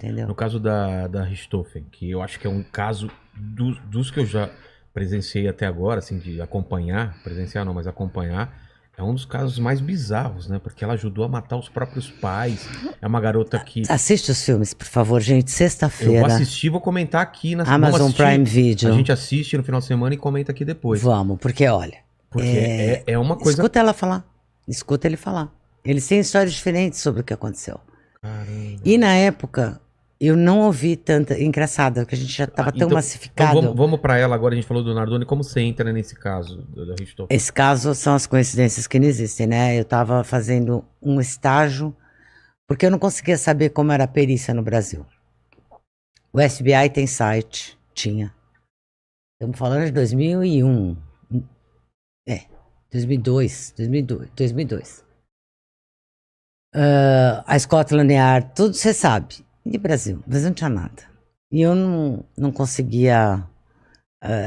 entendeu? No caso da Richthofen, que eu acho que é um caso dos que eu já presenciei até agora, assim, de acompanhar, presenciar não, mas acompanhar, é um dos casos mais bizarros, né? Porque ela ajudou a matar os próprios pais. É uma garota que Assiste os filmes, por favor, gente. eu vou Sexta-feira, assistir, vou comentar aqui. Vamos Amazon Prime assistir. A Video. gente assiste no final de semana e comenta aqui depois. Vamos, porque olha, Porque é uma coisa... escuta ela falar. Escuta ele falar. Eles têm histórias diferentes sobre o que aconteceu. Caramba. E na época, eu não ouvi tanta... Engraçado, que a gente já estava tão Então massificado. vamos para ela agora, a gente falou do Nardoni, como você entra nesse caso da Richthofen? Esse caso são as coincidências que não existem, né? Eu estava fazendo um estágio, porque eu não conseguia saber como era a perícia no Brasil. O FBI tem site, tinha. Estamos falando de 2001. 2002. A Scotland Yard, tudo você sabe. E Brasil? Brasil não tinha nada. E eu não conseguia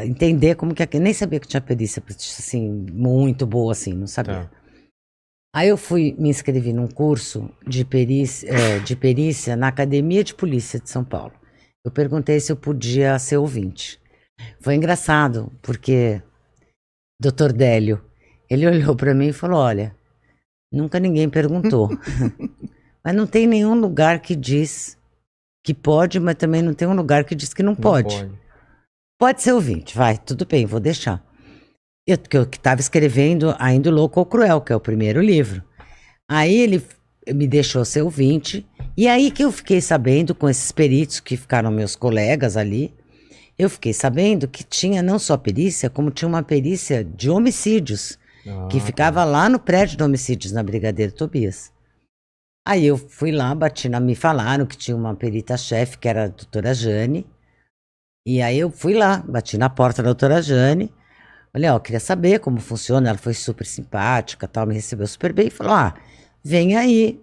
entender como que... Nem sabia que tinha perícia, assim, muito boa, assim, não sabia. Tá. Aí eu me inscrevi num curso de perícia na Academia de Polícia de São Paulo. Eu perguntei se eu podia ser ouvinte. Foi engraçado, porque Dr. Délio, ele olhou para mim e falou, olha, nunca ninguém perguntou. Mas não tem nenhum lugar que diz que pode, mas também não tem um lugar que diz que não pode. Pode ser ouvinte, vai, tudo bem, vou deixar. Eu que estava escrevendo Ainda o Louco ou Cruel, que é o primeiro livro. Aí ele me deixou ser ouvinte, e aí que eu fiquei sabendo, com esses peritos que ficaram meus colegas ali, eu fiquei sabendo que tinha não só perícia, como tinha uma perícia de homicídios, que ficava lá no prédio de homicídios, na Brigadeiro Tobias. Aí eu fui lá, me falaram que tinha uma perita-chefe, que era a doutora Jane, e aí eu fui lá, bati na porta da doutora Jane, falei, ó, queria saber como funciona, ela foi super simpática, tal, me recebeu super bem, e falou, vem aí,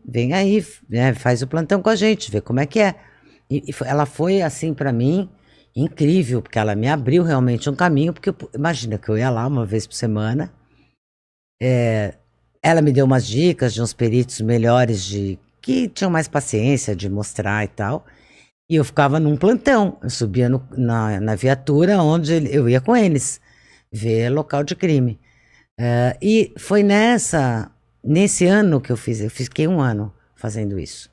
né, faz o plantão com a gente, vê como é que é. Ela foi, assim, pra mim, incrível, porque ela me abriu realmente um caminho, porque imagina que eu ia lá uma vez por semana, ela me deu umas dicas de uns peritos melhores, que tinham mais paciência de mostrar e tal, e eu ficava num plantão, eu subia na viatura onde eu ia com eles, ver local de crime. E foi nesse ano que eu fiquei um ano fazendo isso.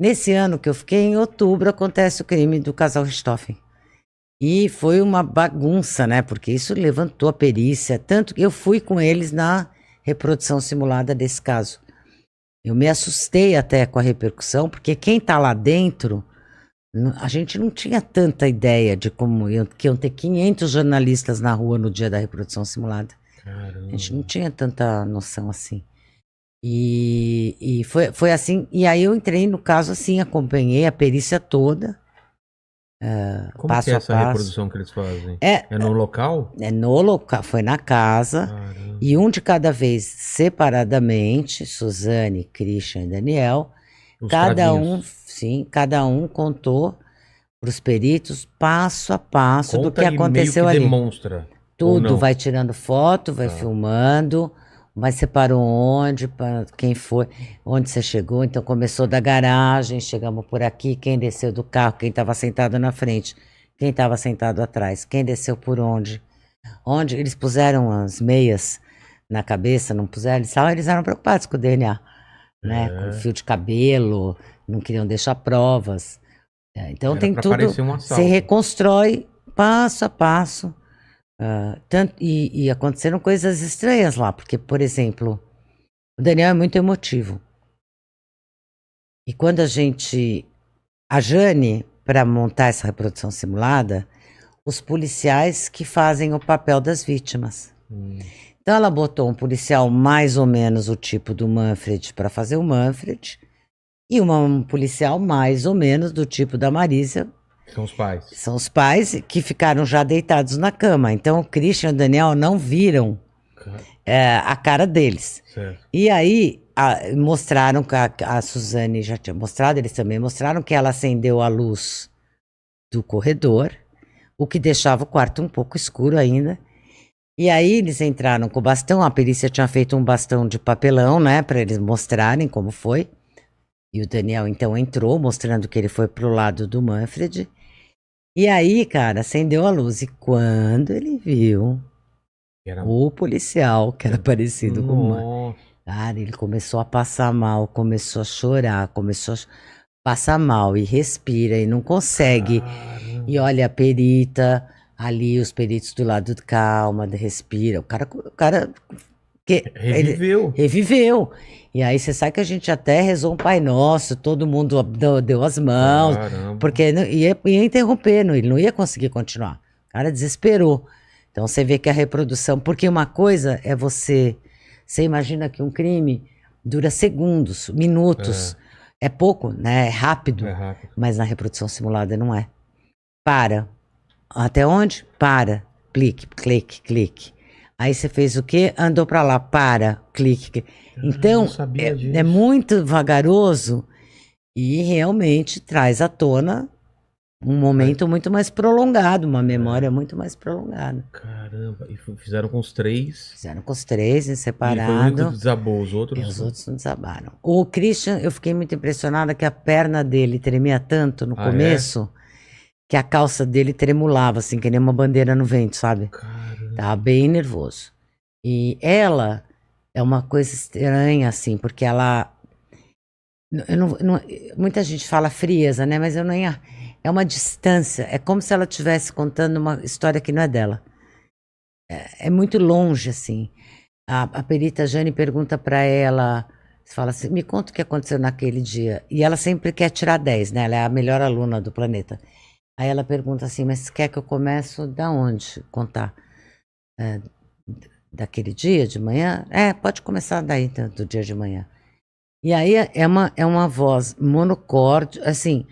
Nesse ano que eu fiquei, em outubro, acontece o crime do casal Richthofen. E foi uma bagunça, né? Porque isso levantou a perícia. Tanto que eu fui com eles na reprodução simulada desse caso. Eu me assustei até com a repercussão, porque quem tá lá dentro, a gente não tinha tanta ideia de que iam ter 500 jornalistas na rua no dia da reprodução simulada. Caramba. A gente não tinha tanta noção assim. E foi assim. E aí eu entrei no caso assim, acompanhei a perícia toda. Como passo que é a essa passo. reprodução que eles fazem? É no local? É no local, foi na casa. Caramba. E um de cada vez separadamente, Suzane, Christian e Daniel. Cada um contou para os peritos passo a passo do que aconteceu ali. Demonstra. Tudo, vai tirando foto, vai filmando, vai separou onde, quem foi, onde você chegou. Então começou da garagem, chegamos por aqui, quem desceu do carro, quem estava sentado na frente, quem estava sentado atrás, quem desceu por onde. Onde eles puseram as meias na cabeça, não puseram, eles eram preocupados com o DNA, né? Com fio de cabelo, não queriam deixar provas. Então tem tudo, se reconstrói passo a passo. E aconteceram coisas estranhas lá, porque, por exemplo, o Daniel é muito emotivo. E quando a Jane, para montar essa reprodução simulada, os policiais que fazem o papel das vítimas. Então ela botou um policial mais ou menos o tipo do Manfred para fazer o Manfred, e um policial mais ou menos do tipo da Marisa. São os pais. São os pais que ficaram já deitados na cama. Então o Christian e o Daniel não viram a cara deles. Certo. E aí mostraram que a Suzane já tinha mostrado, eles também mostraram que ela acendeu a luz do corredor, o que deixava o quarto um pouco escuro ainda. E aí eles entraram com o bastão, a perícia tinha feito um bastão de papelão, né, para eles mostrarem como foi. E o Daniel, então, entrou, mostrando que ele foi pro lado do Manfred. E aí, cara, acendeu a luz. E quando ele viu Era... o policial, que era parecido com o Manfred, Nossa. cara, ele começou a passar mal, começou a chorar, começou a passar mal e respira e não consegue. Caramba. E olha a perita ali, os peritos do lado, calma, respira. O cara que ele Reviveu. reviveu. E aí você sabe que a gente até rezou um Pai Nosso, todo mundo deu as mãos, Caramba. porque ia interromper, ele não ia conseguir continuar. O cara desesperou. Então você vê que a reprodução, porque uma coisa é você imagina que um crime dura segundos, minutos, é pouco, né? É rápido, mas na reprodução simulada não é. Para. Até onde? Para. Clique, clique, clique. Aí você fez o quê? Andou para lá, para, clique. Então, é muito vagaroso e realmente traz à tona um momento muito mais prolongado, uma memória muito mais prolongada. Caramba, e fizeram com os 3? Fizeram com os 3 em separado. E foi o único que desabou, os outros? Os outros não desabaram. O Christian, eu fiquei muito impressionada que a perna dele tremia tanto no começo, que a calça dele tremulava, assim, que nem uma bandeira no vento, sabe? Caramba. Tava bem nervoso. E ela é uma coisa estranha, assim, porque ela... muita gente fala frieza, né? Mas eu não ia... É uma distância. É como se ela estivesse contando uma história que não é dela. É muito longe, assim. A perita Jane pergunta para ela, fala assim, me conta o que aconteceu naquele dia. E ela sempre quer tirar 10, né? Ela é a melhor aluna do planeta. Aí ela pergunta assim, mas quer que eu comece da onde contar? Daquele dia de manhã? Pode começar daí, do dia de manhã. E aí é uma voz monocorde, assim,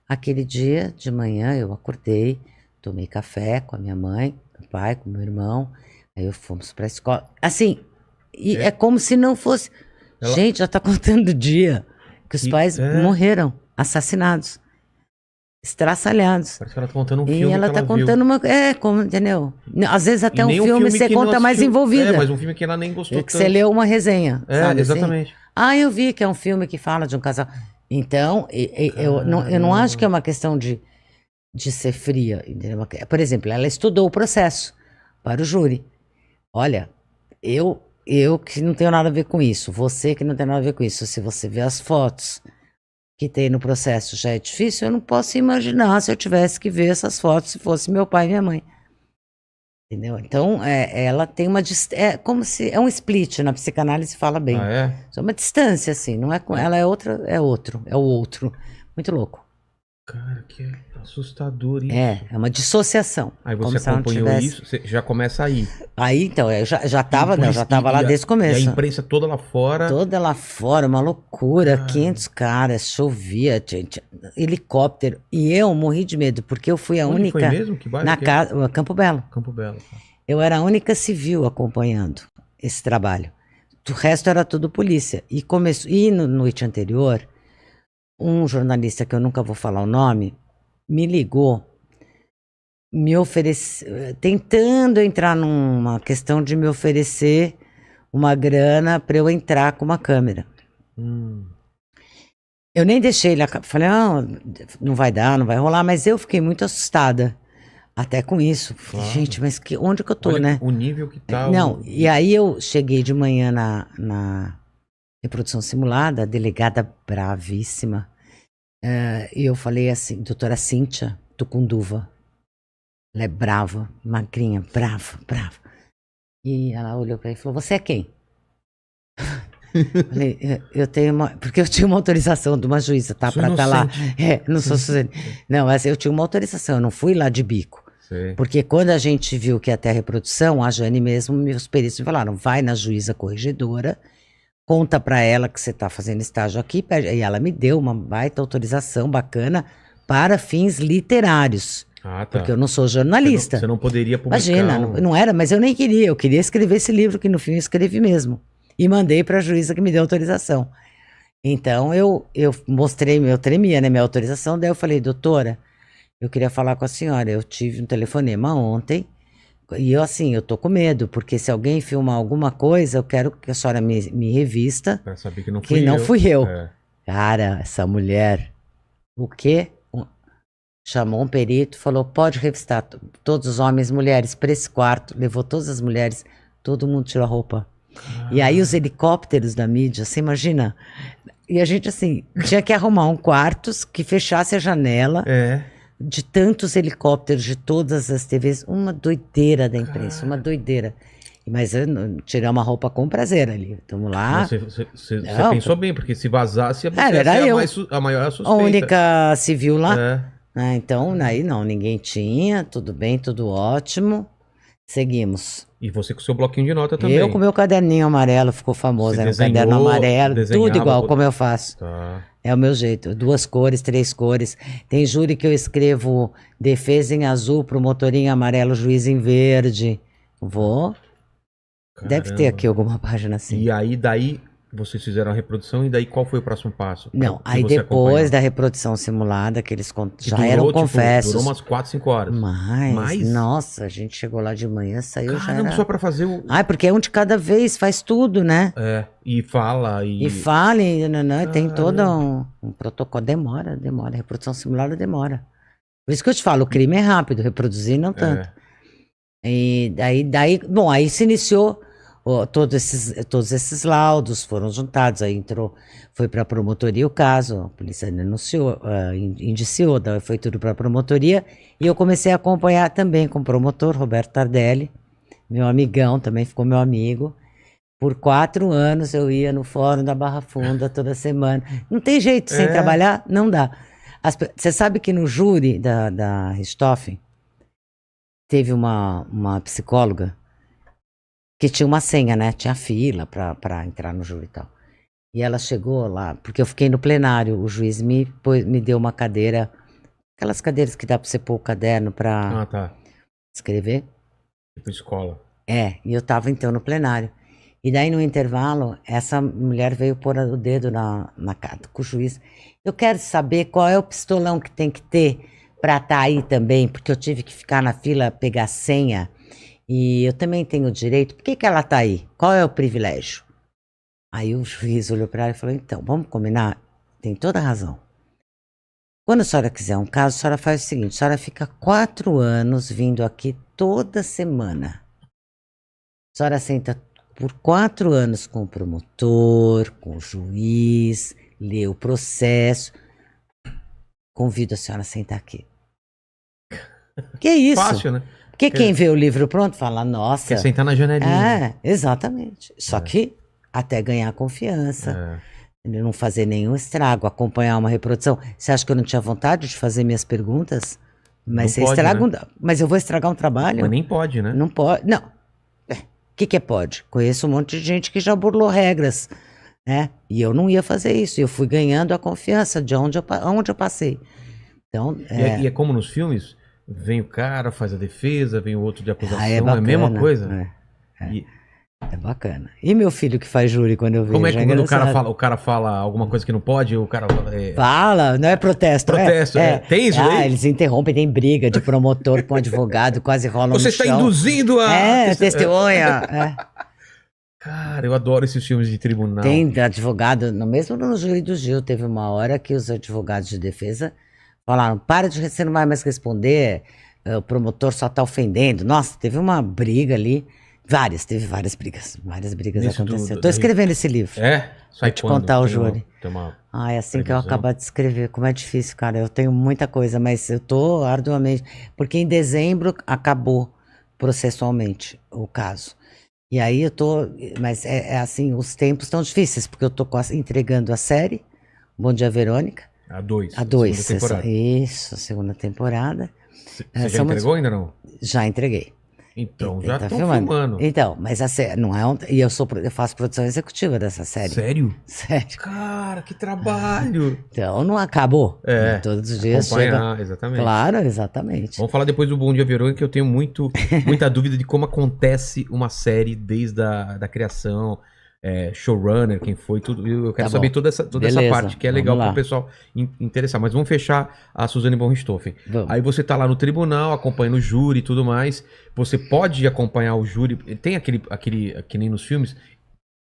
aquele dia de manhã eu acordei, tomei café com a minha mãe, meu pai, com meu irmão, aí fomos pra escola. Assim, e é como se não fosse... Gente, já tá contando o dia que os pais morreram, assassinados, estraçalhados. Parece que ela tá contando um filme. E ela tá contando uma... como, entendeu? Às vezes até um filme você conta mais envolvida. Mas um filme que ela nem gostou que você leu uma resenha, sabe exatamente. Assim? Eu vi que é um filme que fala de um casal. Então, eu não acho que é uma questão de ser fria. Entendeu? Por exemplo, ela estudou o processo para o júri. Olha, eu que não tenho nada a ver com isso, você que não tem nada a ver com isso, se você vê as fotos que tem no processo já é difícil, eu não posso imaginar se eu tivesse que ver essas fotos se fosse meu pai e minha mãe. Entendeu? Então, ela tem uma... É como se... É um split, na psicanálise fala bem. É uma distância, assim. Não é com ela, é outra, é outro. É o outro. Muito louco. Cara, que assustador isso. É uma dissociação. Aí você acompanhou isso, você já começa aí. Aí, então, eu já tava lá desde o começo. E a imprensa toda lá fora? Toda lá fora, uma loucura. 500 caras, chovia, helicóptero. E eu morri de medo, porque eu fui a única... Foi mesmo? Que bairro? Campo Belo. Campo Belo. Eu era a única civil acompanhando esse trabalho. O resto era tudo polícia. E na noite anterior... Um jornalista, que eu nunca vou falar o nome, me ligou, me ofereceu, tentando entrar numa questão de me oferecer uma grana para eu entrar com uma câmera. Eu nem deixei ele, falei, não vai dar, não vai rolar, mas eu fiquei muito assustada, até com isso. Falei, gente, mas onde que eu tô, olha, né? O nível que tá... E aí eu cheguei de manhã na reprodução simulada, a delegada bravíssima, e eu falei assim, doutora Cíntia Tucunduva, ela é brava, magrinha, brava. E ela olhou pra ele e falou, você é quem? Falei, eu tenho porque eu tinha uma autorização de uma juíza, tá? Pra estar lá. Não sou Suzane. Não, mas eu tinha uma autorização, eu não fui lá de bico. Sei. Porque quando a gente viu que ia ter a reprodução, a Jane mesmo, meus peritos me falaram, vai na juíza corregedora, conta pra ela que você tá fazendo estágio aqui, e ela me deu uma baita autorização bacana para fins literários. Tá. Porque eu não sou jornalista. Você não poderia publicar. Imagina, não era, mas eu nem queria. Eu queria escrever esse livro, que no fim eu escrevi mesmo. E mandei pra juíza que me deu autorização. Então eu mostrei, eu tremia, né, minha autorização, daí eu falei, doutora, eu queria falar com a senhora, eu tive um telefonema ontem, e eu tô com medo, porque se alguém filmar alguma coisa, eu quero que a senhora me revista. Pra saber que não fui eu. Cara, essa mulher, o quê? Chamou um perito, falou, pode revistar todos os homens e mulheres para esse quarto. Levou todas as mulheres, todo mundo tirou a roupa. E aí os helicópteros da mídia, você imagina? E a gente, assim, tinha que arrumar um quarto que fechasse a janela de tantos helicópteros de todas as TVs. Uma doideira da imprensa, uma doideira. Mas tiramos a roupa com prazer ali. Estamos lá. Você pensou bem, porque se vazasse, você era ia eu. A maior suspeita. A única civil lá. Então, aí não, ninguém tinha. Tudo bem, tudo ótimo. Seguimos. E você com o seu bloquinho de nota também. Eu com o meu caderninho amarelo, ficou famoso. Era um caderno amarelo, tudo igual como eu faço. Tá. É o meu jeito. 2 cores, 3 cores. Tem júri que eu escrevo defesa em azul, promotor em amarelo, juiz em verde. Vou. Caramba. Deve ter aqui alguma página assim. E aí, daí, vocês fizeram a reprodução, e daí qual foi o próximo passo? Não, aí depois da reprodução simulada, que eles já eram confessos. Durou umas 4, 5 horas. Mas, nossa, a gente chegou lá de manhã, saiu já era... só pra fazer o... porque é um de cada vez, faz tudo, né? E fala, e tem todo um protocolo. Demora. Reprodução simulada demora. Por isso que eu te falo, o crime é rápido, reproduzir não tanto. E daí, bom, aí se iniciou todos esses laudos, foram juntados, aí foi para a promotoria o caso, a polícia denunciou, indiciou, daí foi tudo para a promotoria, e eu comecei a acompanhar também com o promotor, Roberto Tardelli, meu amigão, também ficou meu amigo. Por 4 anos eu ia no Fórum da Barra Funda toda semana. Não tem jeito, sem trabalhar, não dá. Você sabe que no júri da Richthofen, teve uma psicóloga que tinha uma senha, né? Tinha fila para entrar no júri e tal. E ela chegou lá, porque eu fiquei no plenário, o juiz me deu uma cadeira, aquelas cadeiras que dá para você pôr o caderno para escrever. Tipo escola. E eu tava então no plenário. E daí no intervalo, essa mulher veio pôr o dedo na carta com o juiz. Eu quero saber qual é o pistolão que tem que ter para estar aí também, porque eu tive que ficar na fila, pegar senha, e eu também tenho direito. Por que ela tá aí? Qual é o privilégio? Aí o juiz olhou para ela e falou, então, vamos combinar? Tem toda a razão. Quando a senhora quiser um caso, a senhora faz o seguinte, a senhora fica 4 anos vindo aqui toda semana. A senhora senta por 4 anos com o promotor, com o juiz, lê o processo. Convido a senhora a sentar aqui. Que isso? Fácil, né? Porque quem vê o livro pronto fala, nossa... Quer sentar na janelinha. Exatamente. Só que até ganhar confiança, não fazer nenhum estrago, acompanhar uma reprodução. Você acha que eu não tinha vontade de fazer minhas perguntas? Mas não você pode, estraga né? Mas eu vou estragar um trabalho? Mas nem pode, né? Não pode. Não. O que é pode? Conheço um monte de gente que já burlou regras, né? E eu não ia fazer isso. Eu fui ganhando a confiança de onde eu passei. Então, E é como nos filmes, vem o cara, faz a defesa, vem o outro de acusação, é bacana, a mesma coisa. É bacana. E meu filho que faz júri quando eu vejo? Como é que quando o cara fala alguma coisa que não pode, o cara fala, não é protesto. Protesto, tem isso aí? Eles interrompem, tem briga de promotor com advogado, quase rola Você está induzindo a... testemunha. Cara, eu adoro esses filmes de tribunal. Tem advogado, mesmo no júri do Gil, teve uma hora que os advogados de defesa falaram, você não vai mais responder, o promotor só está ofendendo. Nossa, teve uma briga ali. Teve várias brigas. Várias brigas aconteceram. Estou escrevendo esse livro. Sai vou te contar o júri. É assim que eu acabar de escrever. Como é difícil, cara. Eu tenho muita coisa, mas eu tô arduamente... Porque em dezembro acabou processualmente o caso. E aí eu tô... Mas assim, os tempos estão difíceis, porque eu tô entregando a série, Bom Dia, Verônica. A 2. A 2. Isso, a segunda temporada. Você já entregou ainda não? Já entreguei. Então, já estão filmando. Então, mas a série não é e eu faço produção executiva dessa série. Sério? Sério. Cara, que trabalho! Então, não acabou. Todos os dias acompanhar, exatamente. Claro, exatamente. Vamos falar depois do Bom Dia, Verônica, que eu tenho muita dúvida de como acontece uma série desde a criação, showrunner, quem foi, tudo. Eu quero saber toda essa parte, que é legal para o pessoal interessar. Mas vamos fechar a Suzane von Richthofen. Aí você tá lá no tribunal, acompanhando o júri e tudo mais. Você pode acompanhar o júri. Tem aquele que nem nos filmes,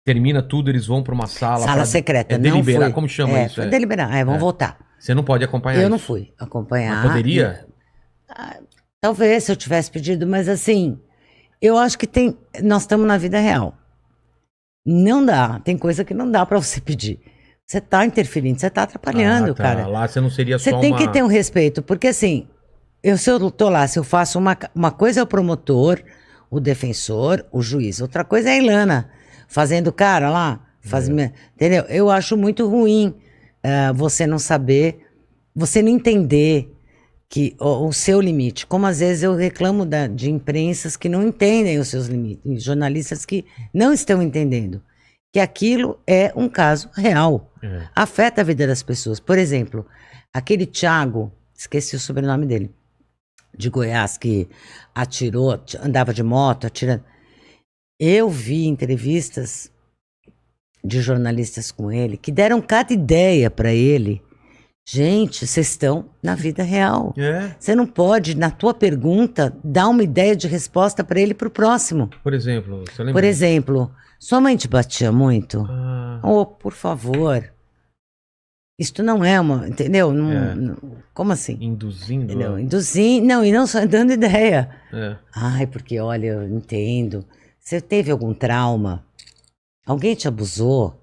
termina tudo, eles vão pra uma sala. Sala secreta, é não deliberar, fui. como chama isso? Foi deliberar, vamos É. voltar. Você não pode acompanhar Eu isso. não fui acompanhar. Mas poderia? Talvez, se eu tivesse pedido, mas assim, eu acho que nós estamos na vida real. Não dá, tem coisa que não dá pra você pedir. Você tá interferindo, você tá atrapalhando, tá. cara. Lá você não seria Você só tem uma... que ter um respeito, porque assim, se eu tô lá, se eu faço uma coisa é o promotor, o defensor, o juiz. Outra coisa é a Ilana, fazendo cara lá, entendeu? Eu acho muito ruim você não saber, você não entender que o seu limite. Como às vezes eu reclamo de imprensas que não entendem os seus limites, jornalistas que não estão entendendo que aquilo é um caso real. Afeta a vida das pessoas. Por exemplo, aquele Thiago, esqueci o sobrenome dele, de Goiás, que atirou, andava de moto, atirando. Eu vi entrevistas de jornalistas com ele que deram cada ideia para ele. Gente, vocês estão na vida real. Você não pode, na tua pergunta, dar uma ideia de resposta para ele para o próximo. Por exemplo, você lembra? Por exemplo, sua mãe te batia muito? Oh, por favor. Isto não é uma, entendeu? Como assim? Induzindo. Entendeu? Induzindo, não, e não só dando ideia. Ai, porque olha, eu entendo. Você teve algum trauma? Alguém te abusou?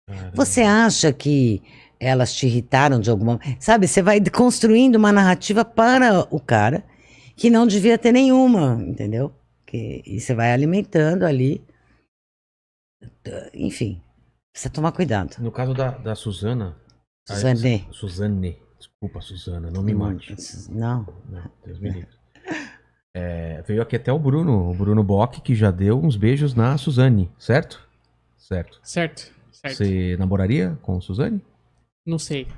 Caramba. Você acha que elas te irritaram de alguma... Sabe, você vai construindo uma narrativa para o cara que não devia ter nenhuma, entendeu? E você vai alimentando ali. Enfim, precisa tomar cuidado. No caso da Suzana... Suzane. Desculpa, Suzana, não me mate. Não. Deus me livre. Veio aqui até o Bruno Bock, que já deu uns beijos na Suzane, certo? Certo. Você namoraria com Suzane? Não sei.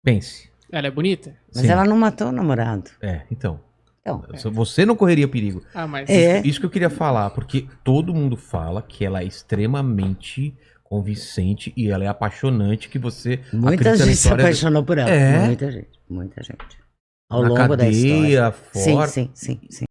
Pense. Ela é bonita? Mas ela não matou o namorado. Então. Você não correria perigo. Mas... Isso que eu queria falar, porque todo mundo fala que ela é extremamente convincente e ela é apaixonante, que você... Muita gente se apaixonou por ela. Muita gente. Ao longo da história. Fora. Sim.